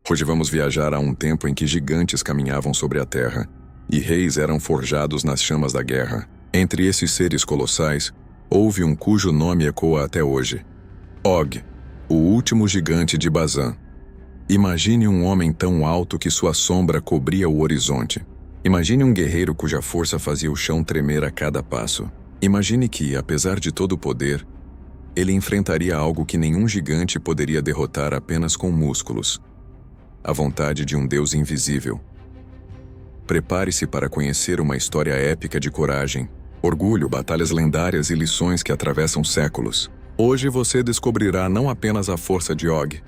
Hoje vamos viajar a um tempo em que gigantes caminhavam sobre a terra e reis eram forjados nas chamas da guerra. Entre esses seres colossais, houve um cujo nome ecoa até hoje: Og, o último gigante de Bazã. Imagine um homem tão alto que sua sombra cobria o horizonte. Imagine um guerreiro cuja força fazia o chão tremer a cada passo. Imagine que, apesar de todo o poder, ele enfrentaria algo que nenhum gigante poderia derrotar apenas com músculos: a vontade de um Deus invisível. Prepare-se para conhecer uma história épica de coragem, orgulho, batalhas lendárias e lições que atravessam séculos. Hoje você descobrirá não apenas a força de Og,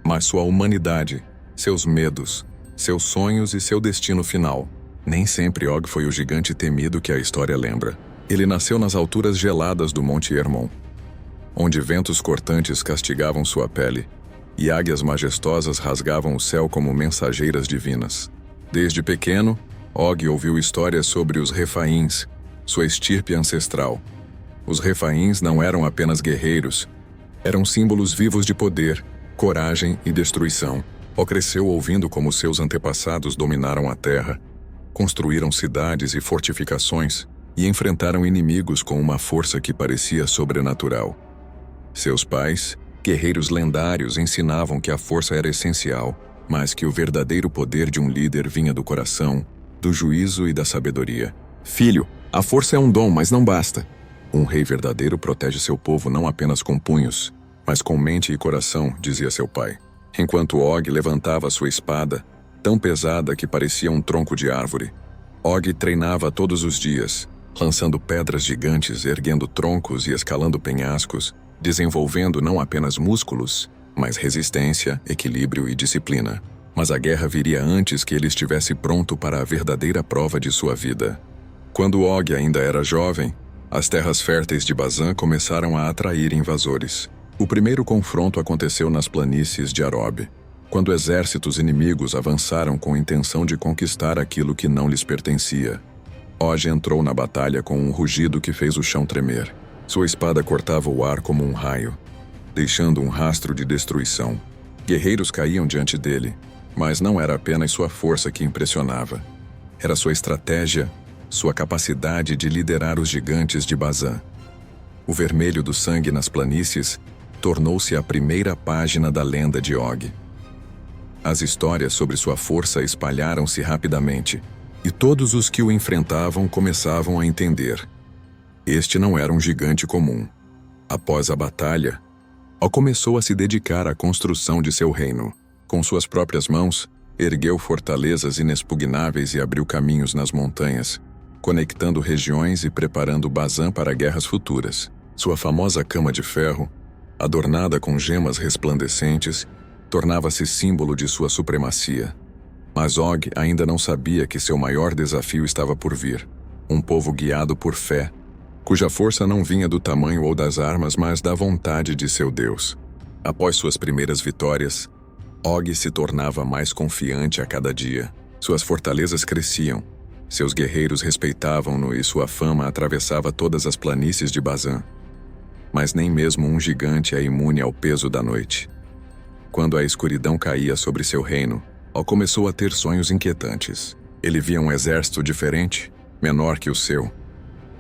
mas sua humanidade, seus medos, seus sonhos e seu destino final. Nem sempre Og foi o gigante temido que a história lembra. Ele nasceu nas alturas geladas do Monte Hermon, onde ventos cortantes castigavam sua pele e águias majestosas rasgavam o céu como mensageiras divinas. Desde pequeno, Og ouviu histórias sobre os Refaíns, sua estirpe ancestral. Os Refaíns não eram apenas guerreiros, eram símbolos vivos de poder, coragem e destruição. Og cresceu ouvindo como seus antepassados dominaram a terra, construíram cidades e fortificações e enfrentaram inimigos com uma força que parecia sobrenatural. Seus pais, guerreiros lendários, ensinavam que a força era essencial, mas que o verdadeiro poder de um líder vinha do coração, do juízo e da sabedoria. Filho, a força é um dom, mas não basta. Um rei verdadeiro protege seu povo não apenas com punhos, mas com mente e coração, dizia seu pai. Enquanto Og levantava sua espada, tão pesada que parecia um tronco de árvore, Og treinava todos os dias, lançando pedras gigantes, erguendo troncos e escalando penhascos, desenvolvendo não apenas músculos, mas resistência, equilíbrio e disciplina. Mas a guerra viria antes que ele estivesse pronto para a verdadeira prova de sua vida. Quando Og ainda era jovem, as terras férteis de Bazã começaram a atrair invasores. O primeiro confronto aconteceu nas planícies de Arob, quando exércitos inimigos avançaram com a intenção de conquistar aquilo que não lhes pertencia. Og entrou na batalha com um rugido que fez o chão tremer. Sua espada cortava o ar como um raio, deixando um rastro de destruição. Guerreiros caíam diante dele, mas não era apenas sua força que impressionava. Era sua estratégia, sua capacidade de liderar os gigantes de Bazã. O vermelho do sangue nas planícies tornou-se a primeira página da lenda de Og. As histórias sobre sua força espalharam-se rapidamente, e todos os que o enfrentavam começavam a entender: este não era um gigante comum. Após a batalha, Og começou a se dedicar à construção de seu reino. Com suas próprias mãos, ergueu fortalezas inexpugnáveis e abriu caminhos nas montanhas, conectando regiões e preparando Bazã para guerras futuras. Sua famosa cama de ferro, adornada com gemas resplandecentes, tornava-se símbolo de sua supremacia. Mas Og ainda não sabia que seu maior desafio estava por vir: um povo guiado por fé, cuja força não vinha do tamanho ou das armas, mas da vontade de seu Deus. Após suas primeiras vitórias, Og se tornava mais confiante a cada dia. Suas fortalezas cresciam, seus guerreiros respeitavam-no e sua fama atravessava todas as planícies de Bazã. Mas nem mesmo um gigante é imune ao peso da noite. Quando a escuridão caía sobre seu reino, Og começou a ter sonhos inquietantes. Ele via um exército diferente, menor que o seu,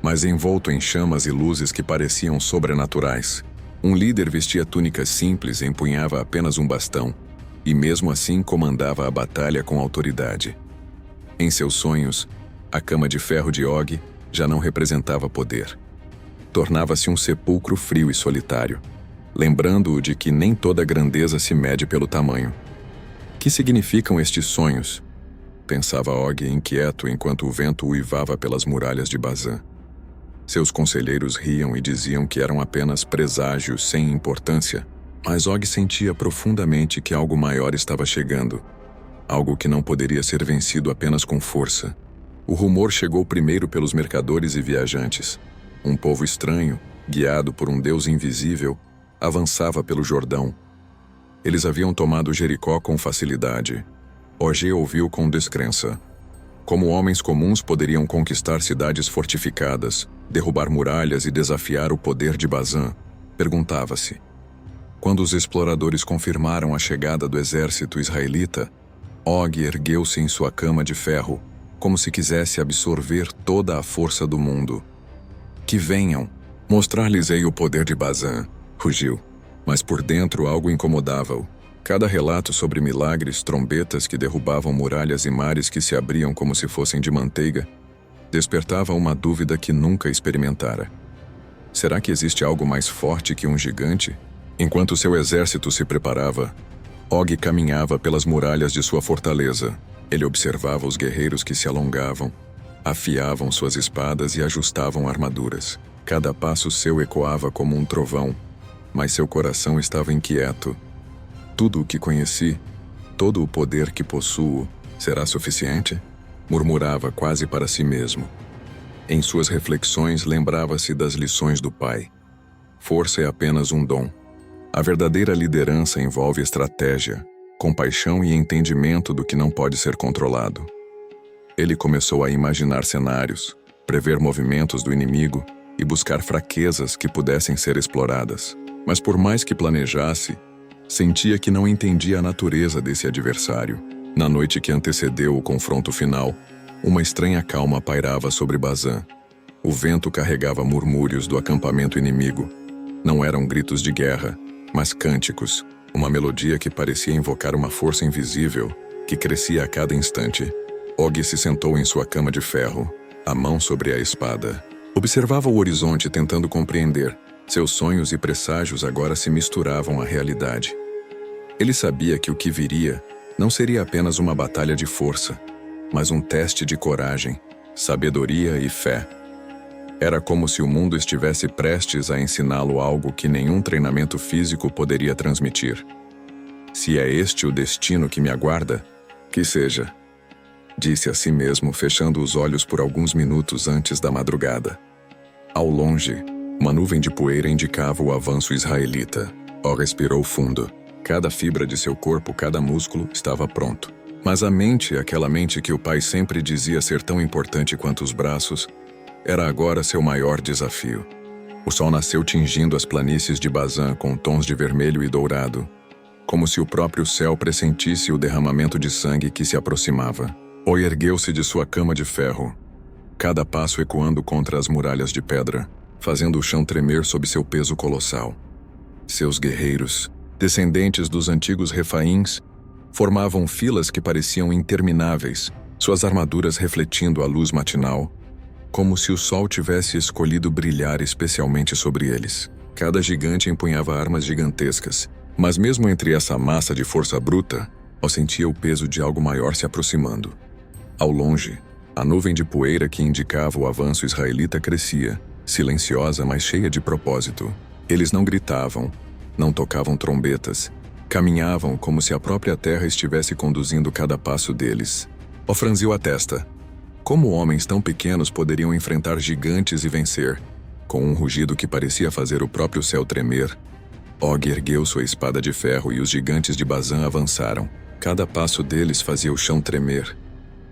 mas envolto em chamas e luzes que pareciam sobrenaturais. Um líder vestia túnicas simples e empunhava apenas um bastão, e mesmo assim comandava a batalha com autoridade. Em seus sonhos, a cama de ferro de Og já não representava poder. Tornava-se um sepulcro frio e solitário, lembrando-o de que nem toda grandeza se mede pelo tamanho. Que significam estes sonhos? Pensava Og inquieto enquanto o vento uivava pelas muralhas de Bazã. Seus conselheiros riam e diziam que eram apenas preságios sem importância, mas Og sentia profundamente que algo maior estava chegando, algo que não poderia ser vencido apenas com força. O rumor chegou primeiro pelos mercadores e viajantes. Um povo estranho, guiado por um Deus invisível, avançava pelo Jordão. Eles haviam tomado Jericó com facilidade. Og ouviu com descrença. Como homens comuns poderiam conquistar cidades fortificadas, derrubar muralhas e desafiar o poder de Bazã? Perguntava-se. Quando os exploradores confirmaram a chegada do exército israelita, Og ergueu-se em sua cama de ferro, como se quisesse absorver toda a força do mundo. Que venham, mostrar-lhes-ei o poder de Bazã, rugiu. Mas por dentro algo incomodava-o. Cada relato sobre milagres, trombetas que derrubavam muralhas e mares que se abriam como se fossem de manteiga, despertava uma dúvida que nunca experimentara. Será que existe algo mais forte que um gigante? Enquanto seu exército se preparava, Og caminhava pelas muralhas de sua fortaleza. Ele observava os guerreiros que se alongavam, afiavam suas espadas e ajustavam armaduras. Cada passo seu ecoava como um trovão, mas seu coração estava inquieto. Tudo o que conheci, todo o poder que possuo, será suficiente? Murmurava quase para si mesmo. Em suas reflexões lembrava-se das lições do pai. Força é apenas um dom. A verdadeira liderança envolve estratégia, compaixão e entendimento do que não pode ser controlado. Ele começou a imaginar cenários, prever movimentos do inimigo e buscar fraquezas que pudessem ser exploradas. Mas por mais que planejasse, sentia que não entendia a natureza desse adversário. Na noite que antecedeu o confronto final, uma estranha calma pairava sobre Bazã. O vento carregava murmúrios do acampamento inimigo. Não eram gritos de guerra, mas cânticos, uma melodia que parecia invocar uma força invisível que crescia a cada instante. Og se sentou em sua cama de ferro, a mão sobre a espada. Observava o horizonte tentando compreender. Seus sonhos e presságios agora se misturavam à realidade. Ele sabia que o que viria não seria apenas uma batalha de força, mas um teste de coragem, sabedoria e fé. Era como se o mundo estivesse prestes a ensiná-lo algo que nenhum treinamento físico poderia transmitir. Se é este o destino que me aguarda, que seja, disse a si mesmo, fechando os olhos por alguns minutos antes da madrugada. Ao longe, uma nuvem de poeira indicava o avanço israelita. Og respirou fundo. Cada fibra de seu corpo, cada músculo, estava pronto. Mas a mente, aquela mente que o pai sempre dizia ser tão importante quanto os braços, era agora seu maior desafio. O sol nasceu tingindo as planícies de Bazã com tons de vermelho e dourado, como se o próprio céu pressentisse o derramamento de sangue que se aproximava. Og ergueu-se de sua cama de ferro, cada passo ecoando contra as muralhas de pedra, fazendo o chão tremer sob seu peso colossal. Seus guerreiros, descendentes dos antigos Refaíns, formavam filas que pareciam intermináveis, suas armaduras refletindo a luz matinal, como se o sol tivesse escolhido brilhar especialmente sobre eles. Cada gigante empunhava armas gigantescas, mas mesmo entre essa massa de força bruta, Og sentia o peso de algo maior se aproximando. Ao longe, a nuvem de poeira que indicava o avanço israelita crescia, silenciosa, mas cheia de propósito. Eles não gritavam, não tocavam trombetas, caminhavam como se a própria terra estivesse conduzindo cada passo deles. Og franziu a testa. Como homens tão pequenos poderiam enfrentar gigantes e vencer? Com um rugido que parecia fazer o próprio céu tremer, Og ergueu sua espada de ferro e os gigantes de Bazã avançaram. Cada passo deles fazia o chão tremer,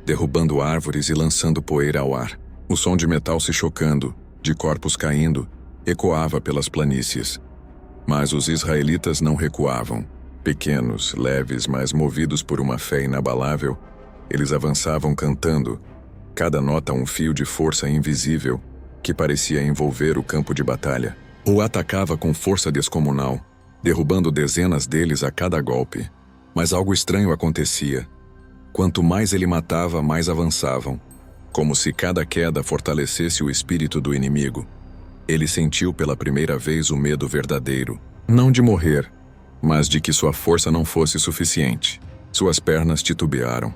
derrubando árvores e lançando poeira ao ar. O som de metal se chocando, de corpos caindo, ecoava pelas planícies. Mas os israelitas não recuavam. Pequenos, leves, mas movidos por uma fé inabalável, eles avançavam cantando, cada nota um fio de força invisível que parecia envolver o campo de batalha. O atacava com força descomunal, derrubando dezenas deles a cada golpe. Mas algo estranho acontecia. Quanto mais ele matava, mais avançavam, como se cada queda fortalecesse o espírito do inimigo. Ele sentiu pela primeira vez o medo verdadeiro, não de morrer, mas de que sua força não fosse suficiente. Suas pernas titubearam.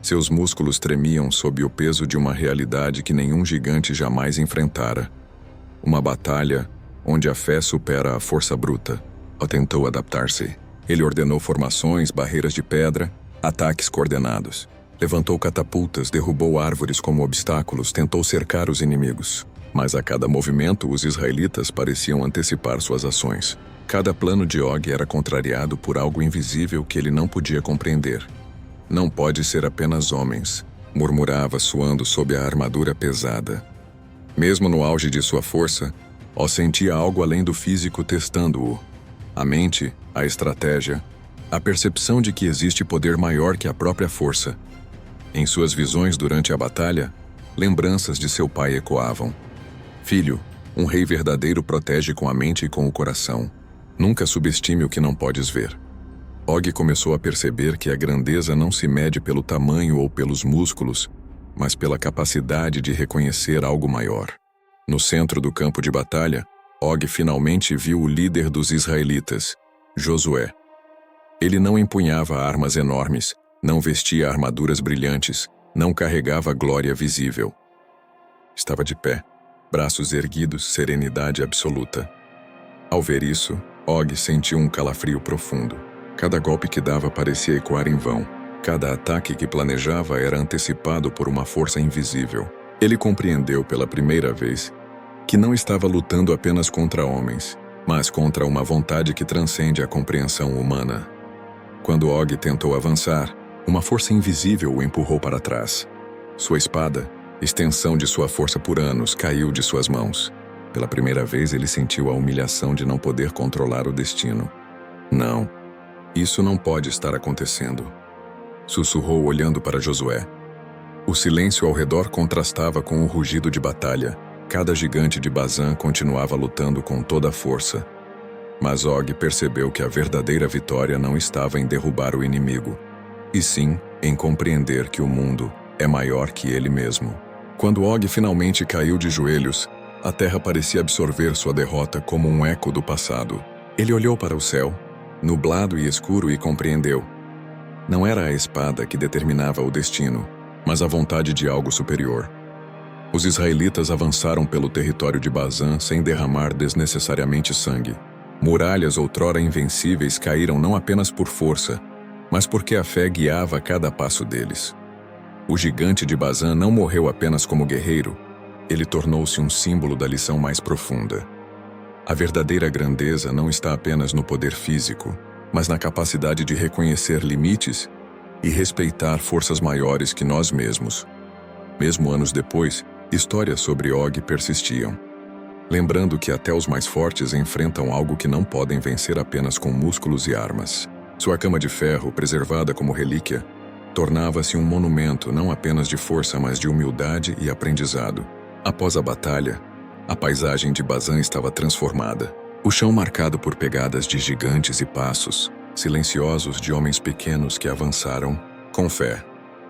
Seus músculos tremiam sob o peso de uma realidade que nenhum gigante jamais enfrentara. Uma batalha onde a fé supera a força bruta. Og tentou adaptar-se. Ele ordenou formações, barreiras de pedra, ataques coordenados. Levantou catapultas, derrubou árvores como obstáculos, tentou cercar os inimigos. Mas a cada movimento, os israelitas pareciam antecipar suas ações. Cada plano de Og era contrariado por algo invisível que ele não podia compreender. Não pode ser apenas homens, murmurava, suando sob a armadura pesada. Mesmo no auge de sua força, Og sentia algo além do físico testando-o. A mente, a estratégia, a percepção de que existe poder maior que a própria força. Em suas visões durante a batalha, lembranças de seu pai ecoavam. Filho, um rei verdadeiro protege com a mente e com o coração. Nunca subestime o que não podes ver. Og começou a perceber que a grandeza não se mede pelo tamanho ou pelos músculos, mas pela capacidade de reconhecer algo maior. No centro do campo de batalha, Og finalmente viu o líder dos israelitas, Josué. Ele não empunhava armas enormes, não vestia armaduras brilhantes, não carregava glória visível. Estava de pé, braços erguidos, serenidade absoluta. Ao ver isso, Og sentiu um calafrio profundo. Cada golpe que dava parecia ecoar em vão. Cada ataque que planejava era antecipado por uma força invisível. Ele compreendeu pela primeira vez que não estava lutando apenas contra homens, mas contra uma vontade que transcende a compreensão humana. Quando Og tentou avançar, uma força invisível o empurrou para trás. Sua espada, extensão de sua força por anos, caiu de suas mãos. Pela primeira vez ele sentiu a humilhação de não poder controlar o destino. Não, isso não pode estar acontecendo. Sussurrou olhando para Josué. O silêncio ao redor contrastava com o rugido de batalha. Cada gigante de Bazã continuava lutando com toda a força. Mas Og percebeu que a verdadeira vitória não estava em derrubar o inimigo, e sim em compreender que o mundo é maior que ele mesmo. Quando Og finalmente caiu de joelhos, a terra parecia absorver sua derrota como um eco do passado. Ele olhou para o céu, nublado e escuro, e compreendeu. Não era a espada que determinava o destino, mas a vontade de algo superior. Os israelitas avançaram pelo território de Bazã sem derramar desnecessariamente sangue. Muralhas outrora invencíveis caíram não apenas por força, mas porque a fé guiava cada passo deles. O gigante de Bazã não morreu apenas como guerreiro, ele tornou-se um símbolo da lição mais profunda. A verdadeira grandeza não está apenas no poder físico, mas na capacidade de reconhecer limites e respeitar forças maiores que nós mesmos. Mesmo anos depois, histórias sobre Og persistiam, lembrando que até os mais fortes enfrentam algo que não podem vencer apenas com músculos e armas. Sua cama de ferro, preservada como relíquia, tornava-se um monumento não apenas de força, mas de humildade e aprendizado. Após a batalha, a paisagem de Bazã estava transformada. O chão marcado por pegadas de gigantes e passos, silenciosos de homens pequenos que avançaram com fé.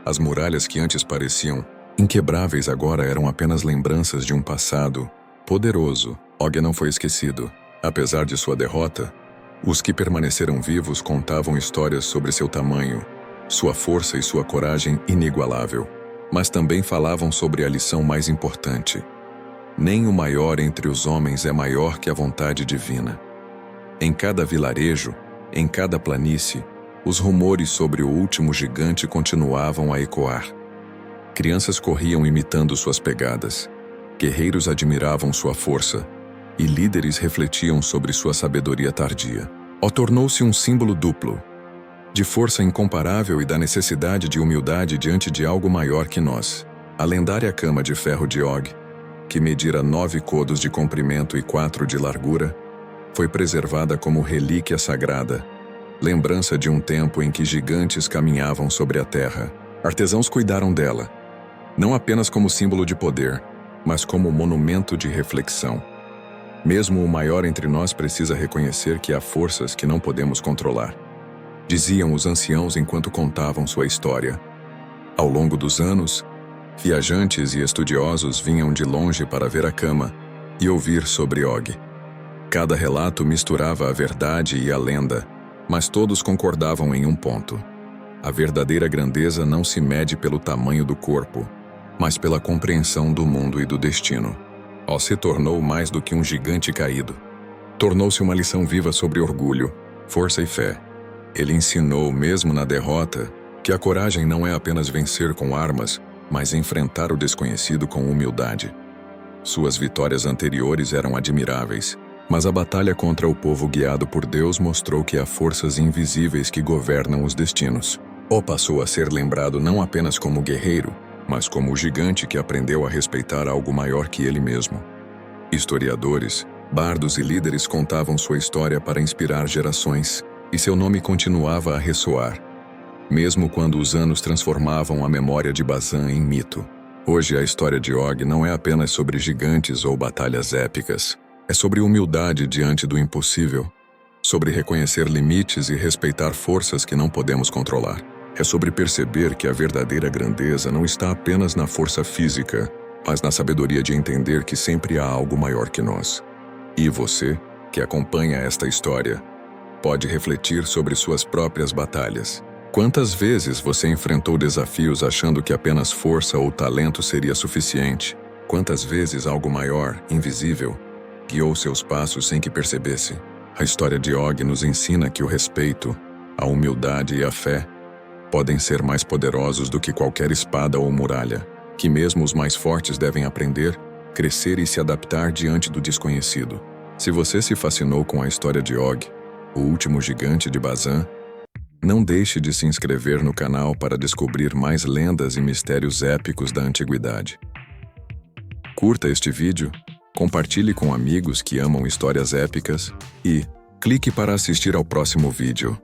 As muralhas que antes pareciam inquebráveis agora eram apenas lembranças de um passado poderoso. Og não foi esquecido. Apesar de sua derrota, os que permaneceram vivos contavam histórias sobre seu tamanho, sua força e sua coragem inigualável. Mas também falavam sobre a lição mais importante. Nem o maior entre os homens é maior que a vontade divina. Em cada vilarejo, em cada planície, os rumores sobre o último gigante continuavam a ecoar. Crianças corriam imitando suas pegadas. Guerreiros admiravam sua força, e líderes refletiam sobre sua sabedoria tardia. Tornou-se um símbolo duplo, de força incomparável e da necessidade de humildade diante de algo maior que nós. A lendária cama de ferro de Og, que medira 9 codos de comprimento e 4 de largura, foi preservada como relíquia sagrada, lembrança de um tempo em que gigantes caminhavam sobre a terra. Artesãos cuidaram dela, não apenas como símbolo de poder, mas como monumento de reflexão. Mesmo o maior entre nós precisa reconhecer que há forças que não podemos controlar, diziam os anciãos enquanto contavam sua história. Ao longo dos anos, viajantes e estudiosos vinham de longe para ver a cama e ouvir sobre Og. Cada relato misturava a verdade e a lenda, mas todos concordavam em um ponto. A verdadeira grandeza não se mede pelo tamanho do corpo, mas pela compreensão do mundo e do destino. Se tornou mais do que um gigante caído. Tornou-se uma lição viva sobre orgulho, força e fé. Ele ensinou, mesmo na derrota, que a coragem não é apenas vencer com armas, mas enfrentar o desconhecido com humildade. Suas vitórias anteriores eram admiráveis, mas a batalha contra o povo guiado por Deus mostrou que há forças invisíveis que governam os destinos. Passou a ser lembrado não apenas como guerreiro, mas como o gigante que aprendeu a respeitar algo maior que ele mesmo. Historiadores, Bardos e líderes contavam sua história para inspirar gerações, e seu nome continuava a ressoar, mesmo quando os anos transformavam a memória de Bazan em mito. Hoje a história de Og não é apenas sobre gigantes ou batalhas épicas. É sobre humildade diante do impossível, sobre reconhecer limites e respeitar forças que não podemos controlar. É sobre perceber que a verdadeira grandeza não está apenas na força física, mas na sabedoria de entender que sempre há algo maior que nós. E você, que acompanha esta história, pode refletir sobre suas próprias batalhas. Quantas vezes você enfrentou desafios achando que apenas força ou talento seria suficiente? Quantas vezes algo maior, invisível, guiou seus passos sem que percebesse? A história de Og nos ensina que o respeito, a humildade e a fé podem ser mais poderosos do que qualquer espada ou muralha, que mesmo os mais fortes devem aprender, crescer e se adaptar diante do desconhecido. Se você se fascinou com a história de Og, o último gigante de Bazan, não deixe de se inscrever no canal para descobrir mais lendas e mistérios épicos da antiguidade. Curta este vídeo, compartilhe com amigos que amam histórias épicas e clique para assistir ao próximo vídeo,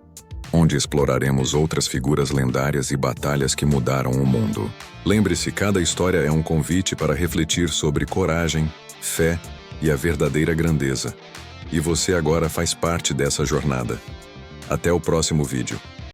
onde exploraremos outras figuras lendárias e batalhas que mudaram o mundo. Lembre-se, cada história é um convite para refletir sobre coragem, fé e a verdadeira grandeza. E você agora faz parte dessa jornada. Até o próximo vídeo.